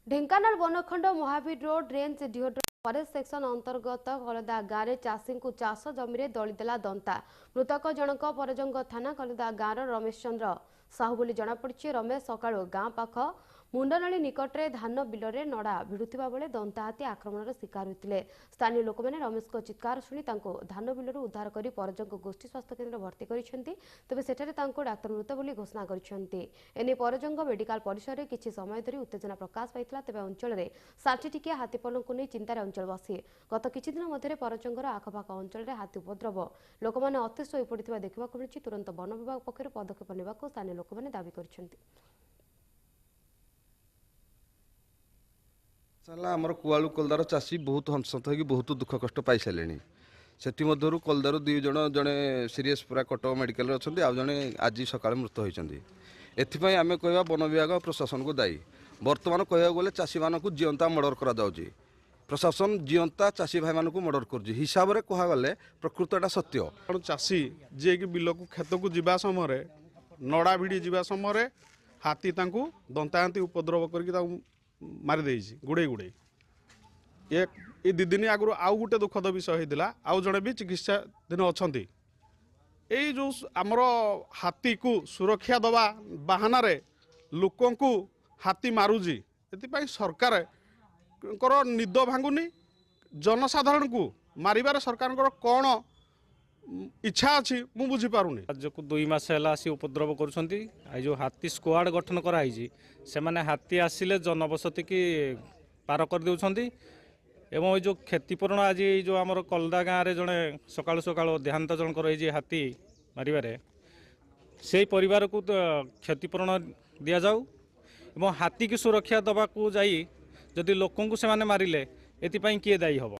ढेंकानाल बनखंड Mahavir road range डिहोड्र forest section अंतर्गत कलदा गाँव चाषी को चाष जमी दलीदेला दंता। मृतक जनक परजंग थाना कलदा गाँव रमेश चंद्र साहू बोली जनापड़ी। रमेश सकाळु गाँ पाख मुंडनली निकटरे धान बिलरे नड़ा भिड़ुवा बेले दंता हाथी आक्रमण शिकार होते। स्थानीय लोक मैंने रमेश को चित्कार शुणी धान बिलर उद्धार कर परजंग गोष्ठी स्वास्थ्य केन्द्र भर्ती करछन्ति। तेबे सेठारे तांको डाक्तर मृत बोली घोषणा करछन्ति। एने परजंग मेडिकल परिसर में किछि समय धरी उत्तेजना प्रकाश पाइथिला। तेबे अंचल में 60 टिकिया हाथीपल को नहीं चिंतार अंचल बसी। गत किछि दिन मध्य परजंगर आखपाख अंचल में हाथी उपद्रव लोक मैंने अतिष्ठ हो पड़ा देखा मिली। तुरंत वन विभाग पक्षर पदक्षेप नेबाक स्थानीय लोक मैंने दाबी करछन्ति। आमर कुआलू कलदार चाषी बहुत हंसत हो बहुत दुख कष्ट पाई सारे से कलदार दुई जन जड़े सीरीयस पूरा कटक मेडिकल अच्छा आउ जड़े आज सका मृत होती। एथपाई आम कह वन विभाग प्रशासन को दायी। बर्तमान कह गले चाषी मानक जीवंता मर्डर करा प्रशासन जीवंता चाषी भाई मानक मर्डर कर हिसाब से कहगले प्रकृतटा सत्य। चाषी जी कि बिल को खेत को जीवा समय नड़ा भिड़ी जीवा समय हाथी दंता हाथी उपद्रव कर मारिदे गुड़े गुड़े ये 2 दिन आगु आउ गोटे दुखद विषय होता। आउ जड़े भी चिकित्साधीन अच्छा यही जो आमर हाथी को सुरक्षा दवा बाहाना लोक हाथी मारुजी ये सरकार निद भांगुनी जनसाधारण को मारिबार सरकार कौन इच्छा अच्छी मु बुझी पारुनी। राज्य को 2 मास है आसी उपद्रव कर जो हाथी स्क्वाड गठन कराई से माने हाथी आसिले जनबसती की पार कर देउछंती। एवं जो क्षतिपूरण आज जो आमर कलदा गाँव में जड़े सकाळु सकाळु देहांत जनकर हाथी मारे से परिवार को क्षतिपूरण दि जाऊ एवं हाथी की सुरक्षा दवा को जाई जदि लोक से मारिले एथि किए दायी हम।